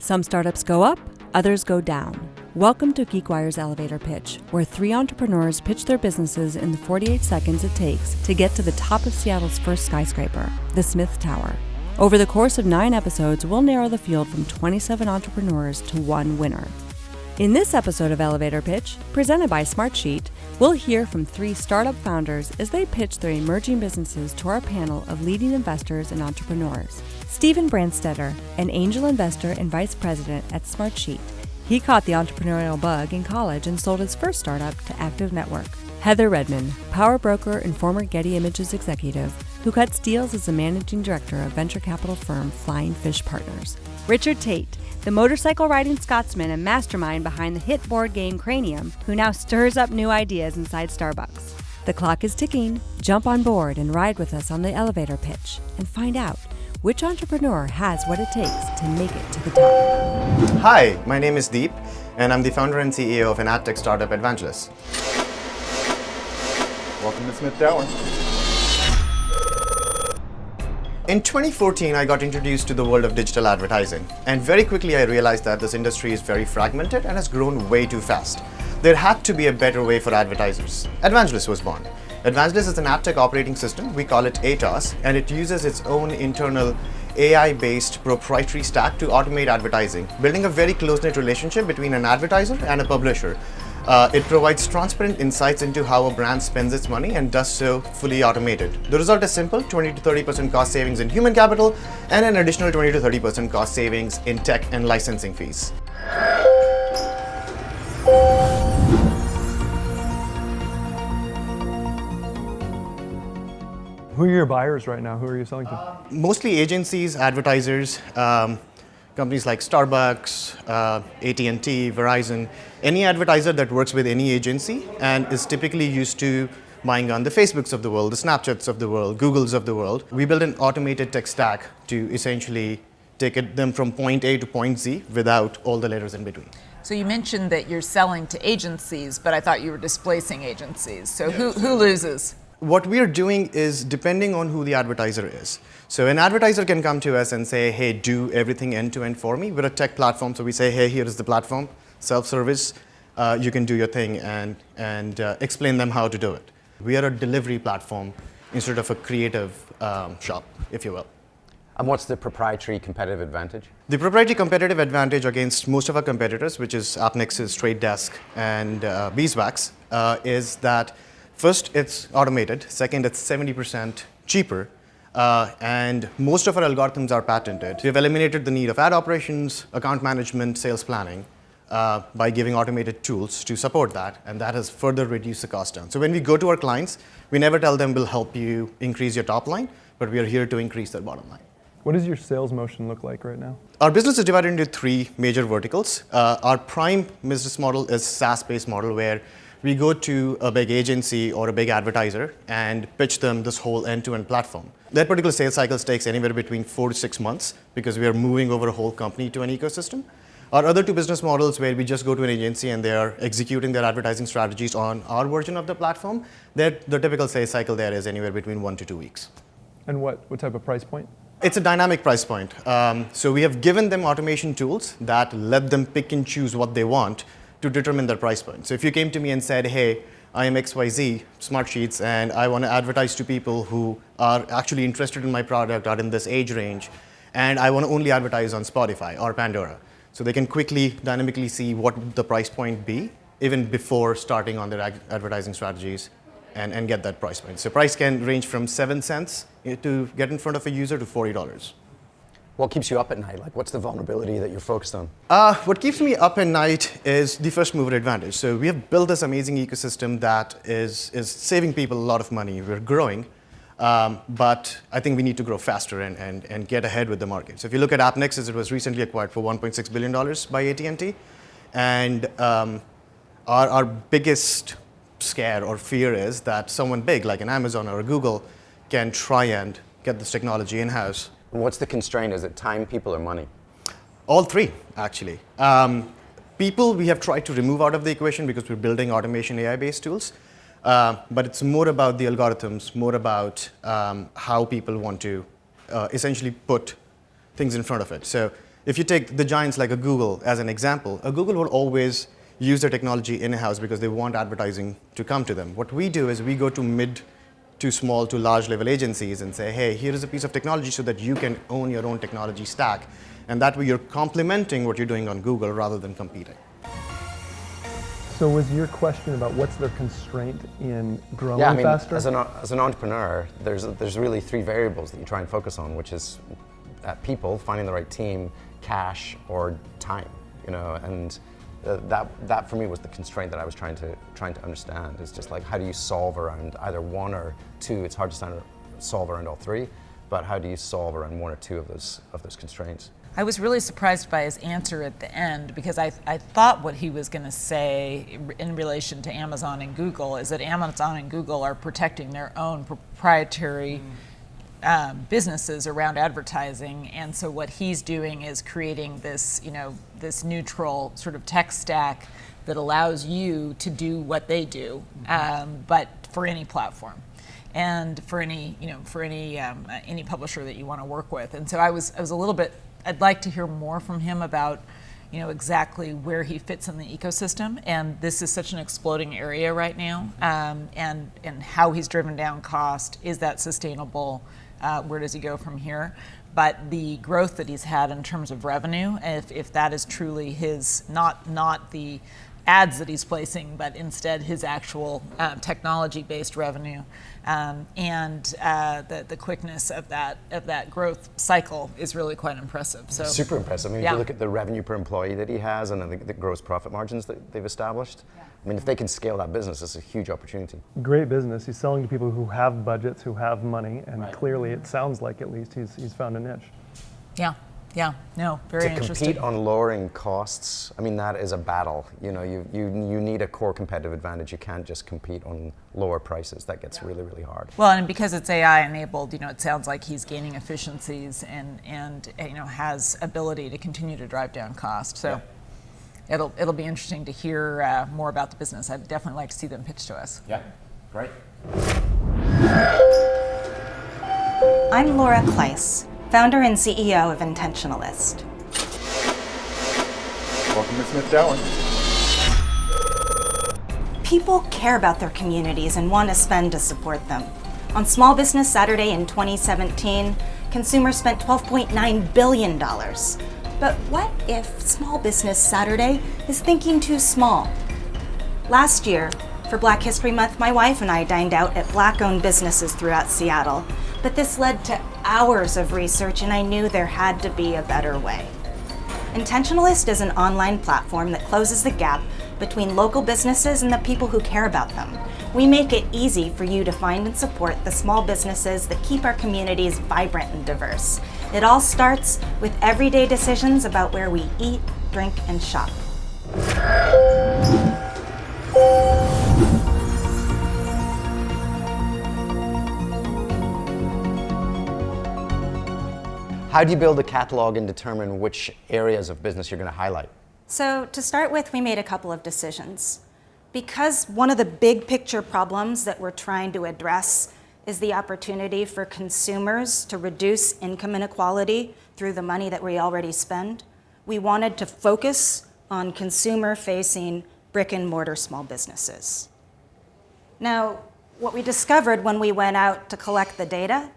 Some startups go up, others go down. Welcome to GeekWire's elevator pitch, where 3 entrepreneurs pitch their businesses in the 48 seconds it takes to get to the top of Seattle's first skyscraper, the Smith Tower. Over the course of 9 episodes, we'll narrow the field from 27 entrepreneurs to 1 winner. In this episode of Elevator Pitch, presented by Smartsheet, we'll hear from 3 startup founders as they pitch their emerging businesses to our panel of leading investors and entrepreneurs. Stephen Branstetter, an angel investor and vice president at Smartsheet. He caught the entrepreneurial bug in college and sold his first startup to Active Network. Heather Redman, power broker and former Getty Images executive, who cuts deals as the managing director of venture capital firm Flying Fish Partners. Richard Tait, the motorcycle-riding Scotsman and mastermind behind the hit board game Cranium, who now stirs up new ideas inside Starbucks. The clock is ticking. Jump on board and ride with us on the elevator pitch and find out which entrepreneur has what it takes to make it to the top. Hi, my name is Deep, and I'm the founder and CEO of an ad tech startup, Advangelists. Welcome to Smith Tower. In 2014, I got introduced to the world of digital advertising, and very quickly I realized that this industry is very fragmented and has grown way too fast. There had to be a better way for advertisers. Advangelists was born. Advangelists is an ad tech operating system. We call it ATOS, and it uses its own internal AI-based proprietary stack to automate advertising, building a very close-knit relationship between an advertiser and a publisher. It provides transparent insights into how a brand spends its money and does so fully automated. The result is simple: 20 to 30% cost savings in human capital and an additional 20 to 30% cost savings in tech and licensing fees. Who are your buyers right now? Who are you selling to? Mostly agencies, advertisers, companies like Starbucks, AT&T, Verizon, any advertiser that works with any agency and is typically used to buying on the Facebooks of the world, the Snapchats of the world, Googles of the world. We build an automated tech stack to essentially take them from point A to point Z without all the letters in between. So you mentioned that you're selling to agencies, but I thought you were displacing agencies. So who loses? What we're doing is depending on who the advertiser is. So an advertiser can come to us and say, hey, do everything end-to-end for me. We're a tech platform, so we say, hey, here is the platform, self-service. You can do your thing and explain them how to do it. We are a delivery platform instead of a creative shop, if you will. And what's the proprietary competitive advantage? The proprietary competitive advantage against most of our competitors, which is AppNexus, Trade Desk, and Beeswax, is that first, it's automated. Second, it's 70% cheaper. And most of our algorithms are patented. We've eliminated the need of ad operations, account management, sales planning by giving automated tools to support that. And that has further reduced the cost down. So when we go to our clients, we never tell them we'll help you increase your top line, but we are here to increase their bottom line. What does your sales motion look like right now? Our business is divided into 3 major verticals. Our prime business model is SaaS-based model where we go to a big agency or a big advertiser and pitch them this whole end-to-end platform. That particular sales cycle takes anywhere between 4 to 6 months because we are moving over a whole company to an ecosystem. Our other 2 business models where we just go to an agency and they are executing their advertising strategies on our version of the platform, the typical sales cycle there is anywhere between 1 to 2 weeks. And what type of price point? It's a dynamic price point. So we have given them automation tools that let them pick and choose what they want to determine their price point. So if you came to me and said, hey, I am XYZ, Smartsheets, and I want to advertise to people who are actually interested in my product, are in this age range, and I want to only advertise on Spotify or Pandora. So they can quickly, dynamically see what the price point be, even before starting on their advertising strategies and get that price point. So price can range from 7 cents to get in front of a user to $40. What keeps you up at night? Like, what's the vulnerability that you're focused on? What keeps me up at night is the first mover advantage. So we have built this amazing ecosystem that is saving people a lot of money. We're growing, but I think we need to grow faster and get ahead with the market. So if you look at AppNexus, it was recently acquired for $1.6 billion by AT&T. And our biggest scare or fear is that someone big, like an Amazon or a Google, can try and get this technology in-house. And what's the constraint? Is it time, people, or money? All 3, actually. People we have tried to remove out of the equation because we're building automation AI-based tools. But it's more about the algorithms, more about how people want to essentially put things in front of it. So If you take the giants like a Google as an example, a Google will always use their technology in-house because they want advertising to come to them. What we do is we go to mid to small to large level agencies and say, hey, here is a piece of technology so that you can own your own technology stack. And that way you're complementing what you're doing on Google rather than competing. So was your question about what's their constraint in growing Yeah, I mean, faster? as an entrepreneur, there's really three variables that you try and focus on, which is people, finding the right team, cash, or time. And that for me was the constraint that I was trying to understand. Is just like, how do you solve around either one or two? It's hard to solve around all three, but how do you solve around one or two of those constraints? I was really surprised by his answer at the end, because I thought what he was going to say in relation to Amazon and Google is that Amazon and Google are protecting their own proprietary businesses around advertising, and so what he's doing is creating this, this neutral sort of tech stack that allows you to do what they do, but for any platform. And for any publisher that you want to work with. And so I was a little bit, I'd like to hear more from him about, exactly where he fits in the ecosystem. And this is such an exploding area right now. And how he's driven down cost. Is that sustainable? Where does he go from here? But the growth that he's had in terms of revenue, if that is truly his, not the ads that he's placing, but instead his actual technology-based revenue, and the quickness of that growth cycle is really quite impressive. So super impressive. I mean, yeah. If you look at the revenue per employee that he has and the gross profit margins that they've established, I mean, if they can scale that business, it's a huge opportunity. Great business. He's selling to people who have budgets, who have money, and clearly it sounds like at least he's found a niche. Yeah, no, very interesting. To compete on lowering costs, I mean, that is a battle. You need a core competitive advantage. You can't just compete on lower prices. That gets really, really hard. Well, and because it's AI enabled, it sounds like he's gaining efficiencies and has ability to continue to drive down cost. So it'll be interesting to hear more about the business. I'd definitely like to see them pitch to us. Yeah, great. I'm Laura Clise, founder and CEO of Intentionalist. Welcome to Smith Darwin. People care about their communities and want to spend to support them. On Small Business Saturday in 2017, consumers spent $12.9 billion. But what if Small Business Saturday is thinking too small? Last year, for Black History Month, my wife and I dined out at Black-owned businesses throughout Seattle. But this led to hours of research, and I knew there had to be a better way. Intentionalist is an online platform that closes the gap between local businesses and the people who care about them. We make it easy for you to find and support the small businesses that keep our communities vibrant and diverse. It all starts with everyday decisions about where we eat, drink, and shop. How do you build a catalog and determine which areas of business you're going to highlight? So to start with, we made a couple of decisions. Because one of the big picture problems that we're trying to address is the opportunity for consumers to reduce income inequality through the money that we already spend, we wanted to focus on consumer-facing brick-and-mortar small businesses. Now, what we discovered when we went out to collect the data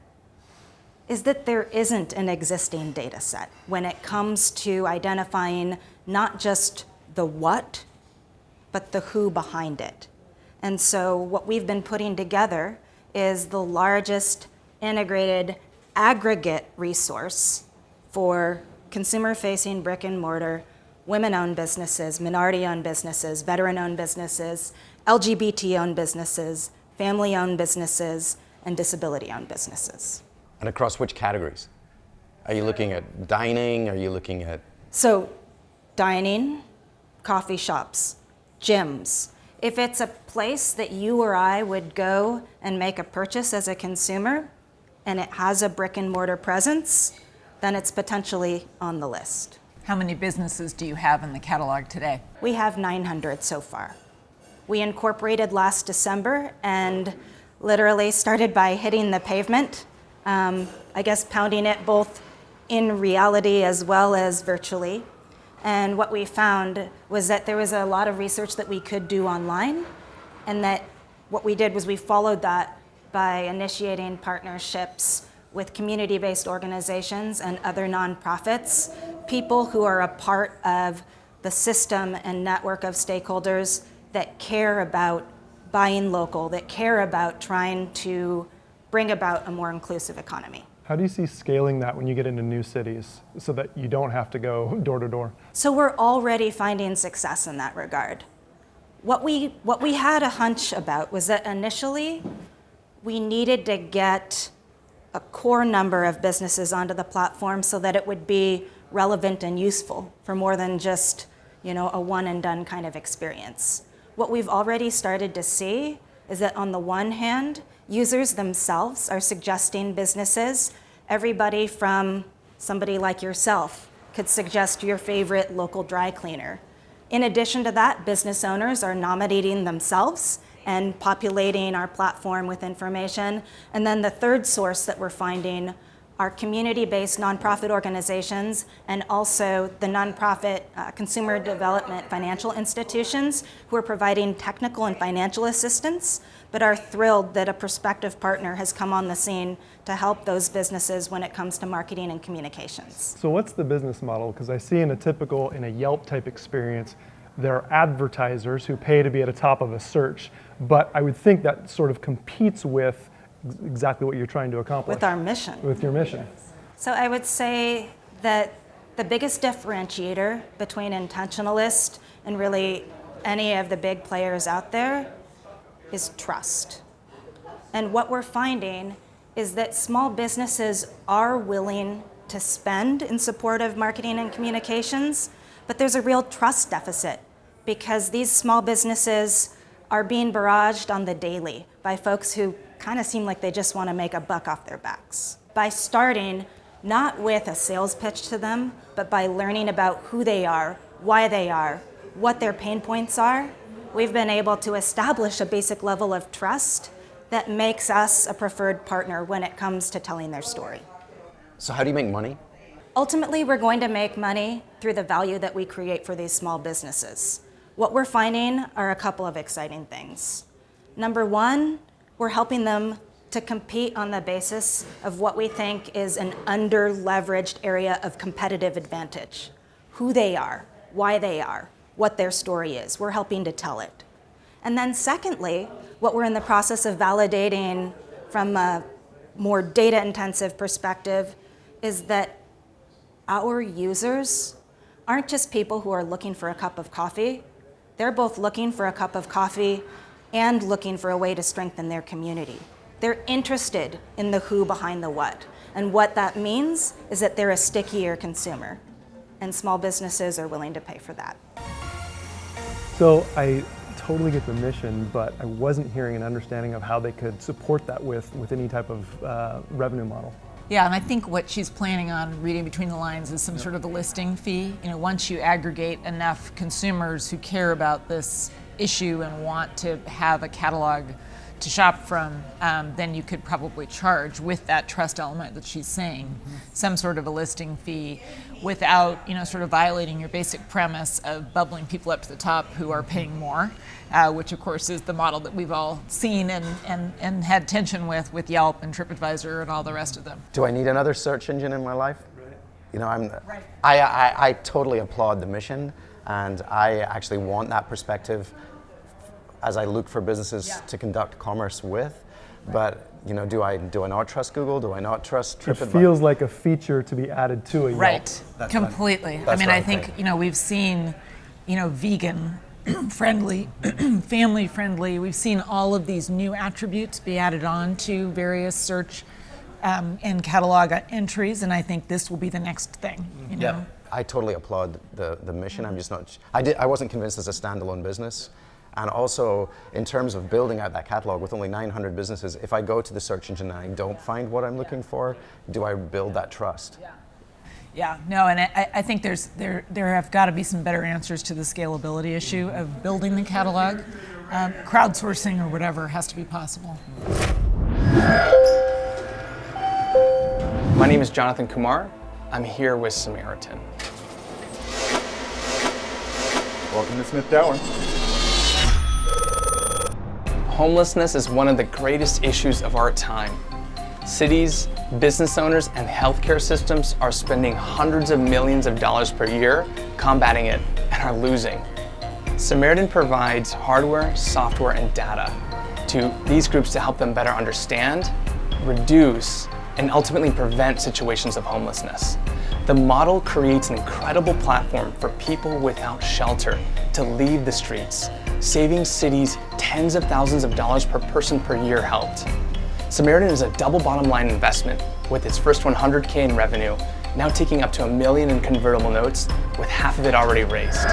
is that there isn't an existing data set when it comes to identifying not just the what, but the who behind it. And so what we've been putting together is the largest integrated aggregate resource for consumer-facing brick-and-mortar, women-owned businesses, minority-owned businesses, veteran-owned businesses, LGBT-owned businesses, family-owned businesses, and disability-owned businesses. And across which categories? Are you looking at dining? Are you looking at... So, dining, coffee shops, gyms. If it's a place that you or I would go and make a purchase as a consumer, and it has a brick and mortar presence, then it's potentially on the list. How many businesses do you have in the catalog today? We have 900 so far. We incorporated last December and literally started by hitting the pavement. I guess pounding it both in reality as well as virtually. And what we found was that there was a lot of research that we could do online, and that what we did was we followed that by initiating partnerships with community-based organizations and other nonprofits, people who are a part of the system and network of stakeholders that care about buying local, that care about trying to bring about a more inclusive economy. How do you see scaling that when you get into new cities so that you don't have to go door to door? So we're already finding success in that regard. What we had a hunch about was that initially we needed to get a core number of businesses onto the platform so that it would be relevant and useful for more than just, a one and done kind of experience. What we've already started to see is that on the one hand, users themselves are suggesting businesses. Everybody from somebody like yourself could suggest your favorite local dry cleaner. In addition to that, business owners are nominating themselves and populating our platform with information. And then the third source that we're finding are community-based nonprofit organizations and also the nonprofit consumer development financial institutions who are providing technical and financial assistance, but are thrilled that a prospective partner has come on the scene to help those businesses when it comes to marketing and communications. So what's the business model? Because I see in a Yelp type experience, there are advertisers who pay to be at the top of a search, but I would think that sort of competes with exactly what you're trying to accomplish. With our mission. With your mission. So I would say that the biggest differentiator between Intentionalist and really any of the big players out there is trust. And what we're finding is that small businesses are willing to spend in support of marketing and communications, but there's a real trust deficit because these small businesses are being barraged on the daily by folks who kind of seem like they just want to make a buck off their backs. By starting not with a sales pitch to them, but by learning about who they are, why they are, what their pain points are, we've been able to establish a basic level of trust that makes us a preferred partner when it comes to telling their story. So how do you make money? Ultimately, we're going to make money through the value that we create for these small businesses. What we're finding are a couple of exciting things. Number one, we're helping them to compete on the basis of what we think is an under-leveraged area of competitive advantage. Who they are, why they are, what their story is. We're helping to tell it. And then secondly, what we're in the process of validating from a more data-intensive perspective is that our users aren't just people who are looking for a cup of coffee. They're both looking for a cup of coffee and looking for a way to strengthen their community. They're interested in the who behind the what. And what that means is that they're a stickier consumer. And small businesses are willing to pay for that. So I totally get the mission, but I wasn't hearing an understanding of how they could support that with any type of revenue model. Yeah, and I think what she's planning on, reading between the lines, is some sort of a listing fee. Once you aggregate enough consumers who care about this issue and want to have a catalog to shop from, then you could probably charge with that trust element that she's saying, some sort of a listing fee without, sort of violating your basic premise of bubbling people up to the top who are paying more, which of course is the model that we've all seen and had tension with Yelp and TripAdvisor and all the rest of them. Do I need another search engine in my life? I totally applaud the mission, and I actually want that perspective as I look for businesses to conduct commerce with. But do I not trust Google? Do I not trust TripAdvisor? It feels like a feature to be added to a Yelp. Right, completely. I think we've seen vegan friendly, family friendly. We've seen all of these new attributes be added on to various search and catalog entries, and I think this will be the next thing. Yeah, I totally applaud the mission. I'm just not. I wasn't convinced as a standalone business. And also, in terms of building out that catalog with only 900 businesses, if I go to the search engine and I don't find what I'm looking for, do I build that trust? Yeah, no, and I think there have got to be some better answers to the scalability issue of building the catalog. Crowdsourcing or whatever has to be possible. My name is Jonathan Kumar. I'm here with Samaritan. Welcome to Smith Tower. Homelessness is one of the greatest issues of our time. Cities, business owners, and healthcare systems are spending hundreds of millions of dollars per year combating it and are losing. Samaritan provides hardware, software, and data to these groups to help them better understand, reduce, and ultimately prevent situations of homelessness. The model creates an incredible platform for people without shelter to leave the streets, saving cities tens of thousands of dollars per person per year helped. Samaritan is a double bottom line investment with its first $100K in revenue, now taking up to $1 million in convertible notes with half of it already raised.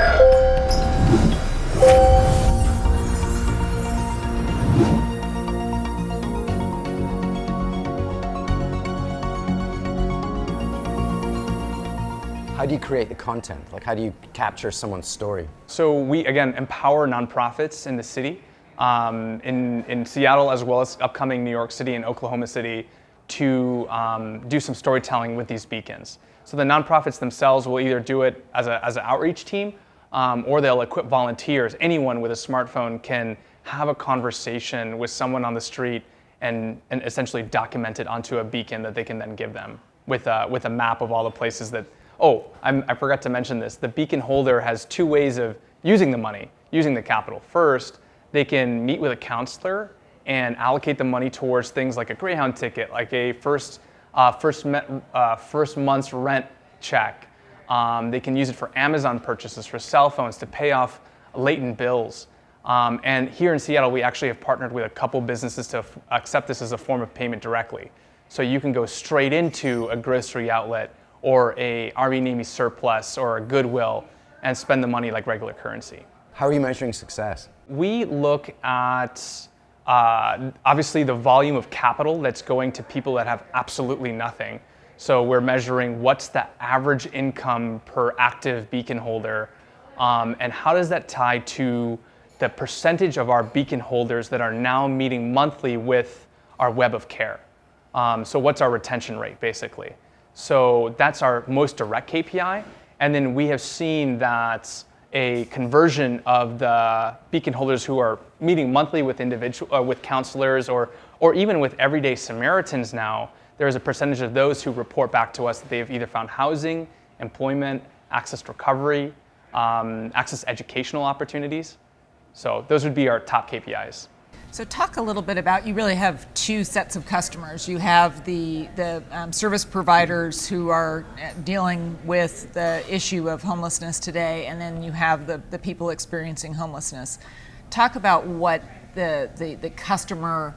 How do you create the content? Like, how do you capture someone's story? So we, again, empower nonprofits in the city, in Seattle, as well as upcoming New York City and Oklahoma City, to do some storytelling with these beacons. So the nonprofits themselves will either do it as an outreach team, or they'll equip volunteers. Anyone with a smartphone can have a conversation with someone on the street and essentially document it onto a beacon that they can then give them with a map of all the places that. Oh, I forgot to mention this. The beacon holder has two ways of using the money, using the capital. First, they can meet with a counselor and allocate the money towards things like a Greyhound ticket, like a first month's rent check. They can use it for Amazon purchases, for cell phones, to pay off latent bills. And here in Seattle, we actually have partnered with a couple businesses to accept this as a form of payment directly. So you can go straight into a grocery outlet or a Army Navy surplus or a Goodwill and spend the money like regular currency. How are you measuring success? We look at obviously the volume of capital that's going to people that have absolutely nothing. So we're measuring what's the average income per active beacon holder, and how does that tie to the percentage of our beacon holders that are now meeting monthly with our web of care. So what's our retention rate, basically? So that's our most direct KPI. And then we have seen that a conversion of the beacon holders who are meeting monthly with with counselors or even with everyday Samaritans now, there is a percentage of those who report back to us that they've either found housing, employment, access to recovery, access to educational opportunities. So those would be our top KPIs. So talk a little bit about, you really have two sets of customers. You have the service providers who are dealing with the issue of homelessness today, and then you have the people experiencing homelessness. Talk about what the customer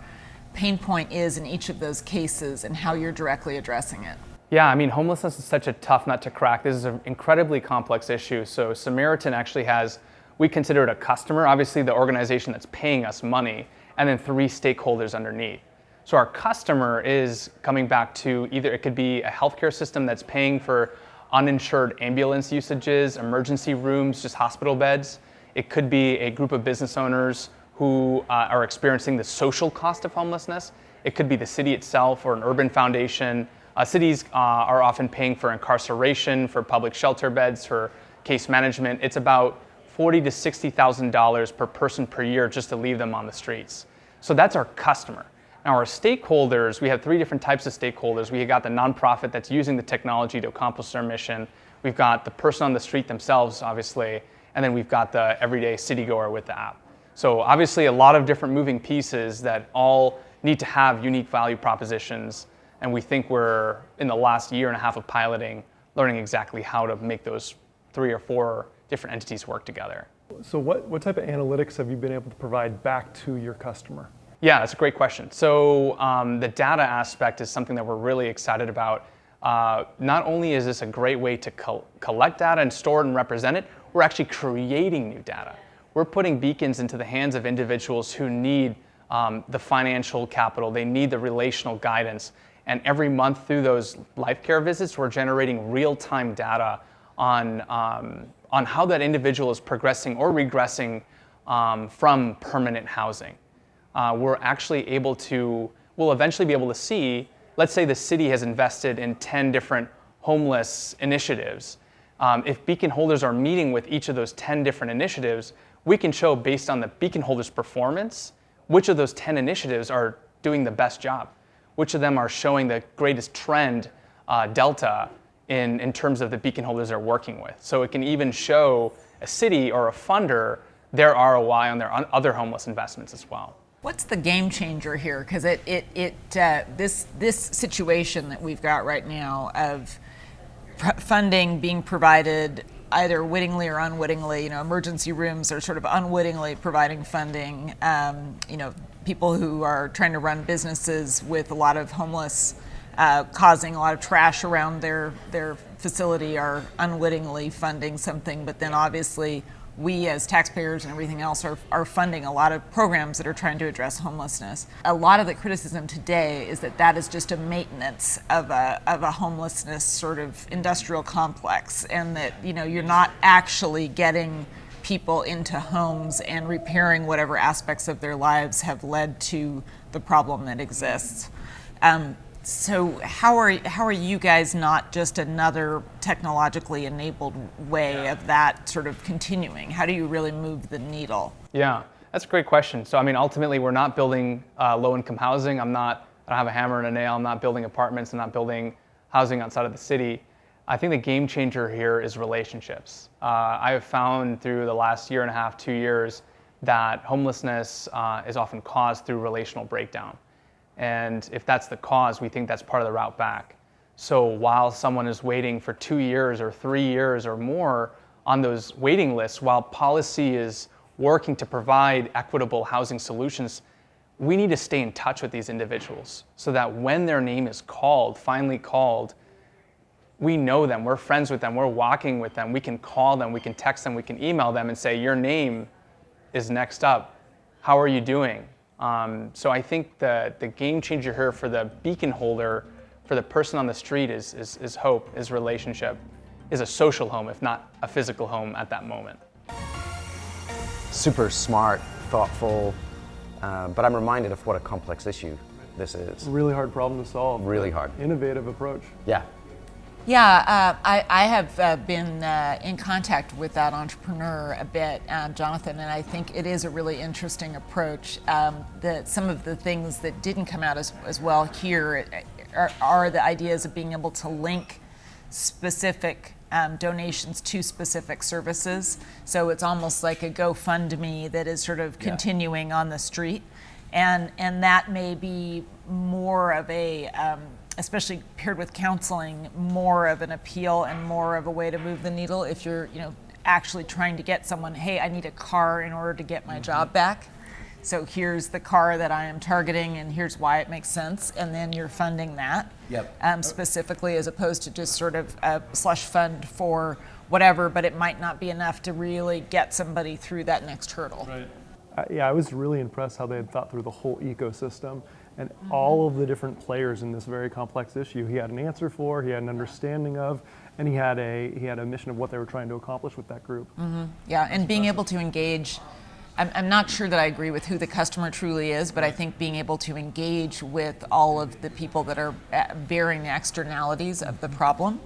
pain point is in each of those cases and how you're directly addressing it. Yeah, I mean, homelessness is such a tough nut to crack. This is an incredibly complex issue. So Samaritan actually has, we consider it a customer, obviously the organization that's paying us money, and then three stakeholders underneath. So our customer is coming back to either it could be a healthcare system that's paying for uninsured ambulance usages, emergency rooms, just hospital beds. It could be a group of business owners who are experiencing the social cost of homelessness. It could be the city itself or an urban foundation. Cities are often paying for incarceration, for public shelter beds, for case management. It's about $40,000 to $60,000 per person per year just to leave them on the streets. So that's our customer. Now our stakeholders, we have three different types of stakeholders. We got the nonprofit that's using the technology to accomplish their mission. We've got the person on the street themselves, obviously, and then we've got the everyday city-goer with the app. So obviously a lot of different moving pieces that all need to have unique value propositions, and we think we're, in the last year and a half of piloting, learning exactly how to make those 3 or 4 different entities work together. So what type of analytics have you been able to provide back to your customer? Yeah, that's a great question. So the data aspect is something that we're really excited about. Not only is this a great way to collect data and store it and represent it, we're actually creating new data. We're putting beacons into the hands of individuals who need the financial capital, they need the relational guidance. And every month through those life care visits, we're generating real-time data on how that individual is progressing or regressing from permanent housing. We're actually able to, we'll eventually be able to see, let's say the city has invested in 10 different homeless initiatives. If beacon holders are meeting with each of those 10 different initiatives, we can show based on the beacon holders' performance, which of those 10 initiatives are doing the best job, which of them are showing the greatest trend delta in terms of the beacon holders they're working with. So it can even show a city or a funder their ROI on their other homeless investments as well. What's the game changer here? Because this situation that we've got right now of funding being provided either wittingly or unwittingly, emergency rooms are sort of unwittingly providing funding. People who are trying to run businesses with a lot of homeless, causing a lot of trash around their facility are unwittingly funding something, but then obviously we as taxpayers and everything else are funding a lot of programs that are trying to address homelessness. A lot of the criticism today is that is just a maintenance of a homelessness sort of industrial complex, and that you're not actually getting people into homes and repairing whatever aspects of their lives have led to the problem that exists. So how are you guys not just another technologically enabled way of that sort of continuing? How do you really move the needle? Yeah, that's a great question. So ultimately we're not building low-income housing. I don't have a hammer and a nail. I'm not building apartments. I'm not building housing outside of the city. I think the game changer here is relationships. I have found through the last year and a half, 2 years, that homelessness is often caused through relational breakdown. And if that's the cause, we think that's part of the route back. So while someone is waiting for 2 years or 3 years or more on those waiting lists, while policy is working to provide equitable housing solutions, we need to stay in touch with these individuals so that when their name is called, finally called, we know them, we're friends with them, we're walking with them, we can call them, we can text them, we can email them and say, your name is next up. How are you doing? So I think the game changer here for the beacon holder, for the person on the street is hope, is relationship, is a social home, if not a physical home at that moment. Super smart, thoughtful, but I'm reminded of what a complex issue this is. Really hard problem to solve. Really hard. Innovative approach. Yeah. Yeah, I have been in contact with that entrepreneur a bit, Jonathan, and I think it is a really interesting approach. That some of the things that didn't come out as well here are the ideas of being able to link specific donations to specific services. So it's almost like a GoFundMe that is sort of continuing on the street, and that may be more of a especially paired with counseling, more of an appeal and more of a way to move the needle if you're, actually trying to get someone, hey, I need a car in order to get my job back. So here's the car that I am targeting and here's why it makes sense. And then you're funding that specifically, as opposed to just sort of a slush fund for whatever, but it might not be enough to really get somebody through that next hurdle. Right. I was really impressed how they had thought through the whole ecosystem and all of the different players in this very complex issue. He had an answer for, he had an understanding of, and he had a mission of what they were trying to accomplish with that group. Mm-hmm. Yeah, and being able to engage. I'm not sure that I agree with who the customer truly is, but I think being able to engage with all of the people that are bearing the externalities of the problem,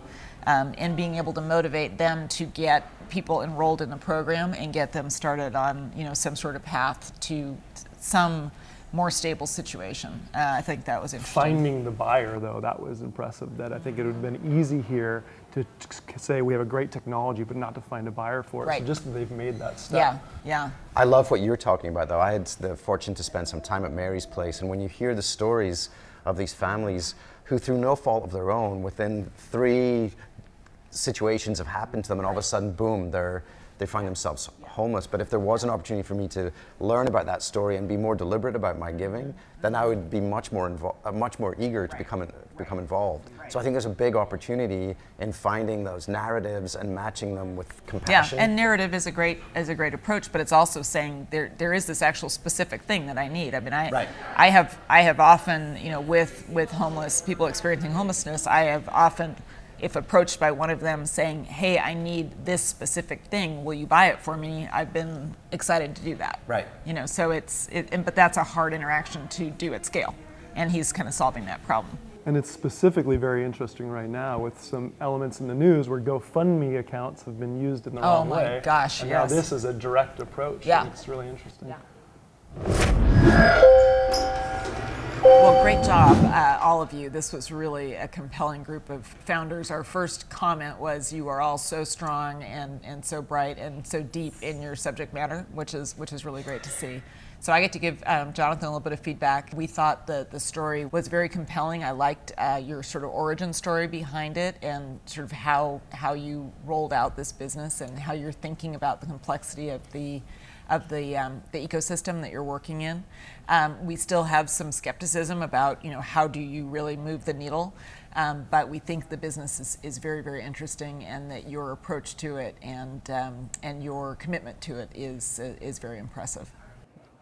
and being able to motivate them to get people enrolled in the program and get them started on some sort of path to some more stable situation. I think that was interesting. Finding the buyer, though, that was impressive. That I think it would have been easy here to say we have a great technology, but not to find a buyer for it. Right. So just that they've made that step. Yeah. I love what you're talking about, though. I had the fortune to spend some time at Mary's place, and when you hear the stories of these families who, through no fault of their own, within 3 situations have happened to them, and all of a sudden, boom, they find themselves homeless. But if there was an opportunity for me to learn about that story and be more deliberate about my giving, then I would be much more eager to become involved. So I think there's a big opportunity in finding those narratives and matching them with compassion. Yeah, and narrative is a great approach, but it's also saying there is this actual specific thing that I need. I mean, I have often, with homeless people experiencing homelessness, I have often, if approached by one of them saying, hey, I need this specific thing, will you buy it for me? I've been excited to do that. Right. So but that's a hard interaction to do at scale. And he's kind of solving that problem. And it's specifically very interesting right now with some elements in the news where GoFundMe accounts have been used in the wrong way. Oh my gosh, and yes. now this is a direct approach. Yeah. It's really interesting. Well, great job, all of you. This was really a compelling group of founders. Our first comment was you are all so strong and so bright and so deep in your subject matter, which is really great to see. So I get to give Jonathan a little bit of feedback. We thought that the story was very compelling. I liked your sort of origin story behind it and sort of how you rolled out this business and how you're thinking about the complexity of the ecosystem that you're working in. We still have some skepticism about, how do you really move the needle? But we think the business is very, very interesting, and that your approach to it and your commitment to it is very impressive.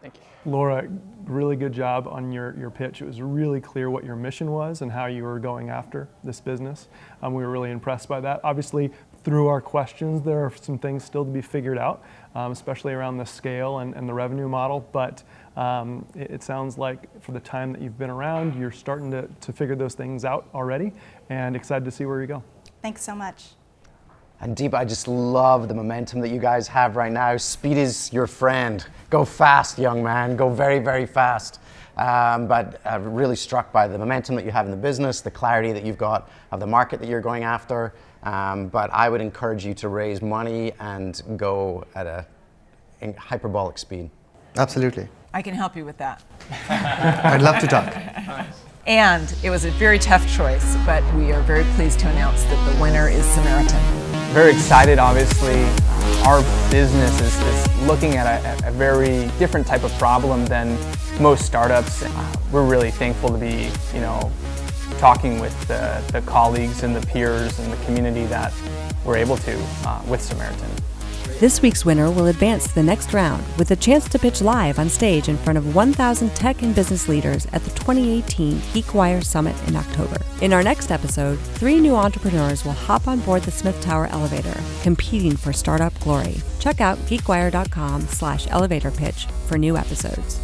Thank you. Laura, really good job on your pitch. It was really clear what your mission was and how you were going after this business. We were really impressed by that. Obviously, through our questions, there are some things still to be figured out, especially around the scale and the revenue model. But it sounds like for the time that you've been around, you're starting to figure those things out already, and excited to see where you go. Thanks so much. And Deep, I just love the momentum that you guys have right now. Speed is your friend. Go fast, young man. Go very, very fast. But really struck by the momentum that you have in the business, the clarity that you've got of the market that you're going after. But I would encourage you to raise money and go at a hyperbolic speed. Absolutely. I can help you with that. I'd love to talk. And it was a very tough choice, but we are very pleased to announce that the winner is Samaritan. Very excited, obviously. Our business is looking at a very different type of problem than most startups. We're really thankful to be, talking with the colleagues and the peers and the community that we're able to with Samaritan. This week's winner will advance to the next round with a chance to pitch live on stage in front of 1,000 tech and business leaders at the 2018 GeekWire's Summit in October. In our next episode, 3 new entrepreneurs will hop on board the Smith Tower elevator, competing for startup glory. Check out geekwire.com/elevator pitch for new episodes.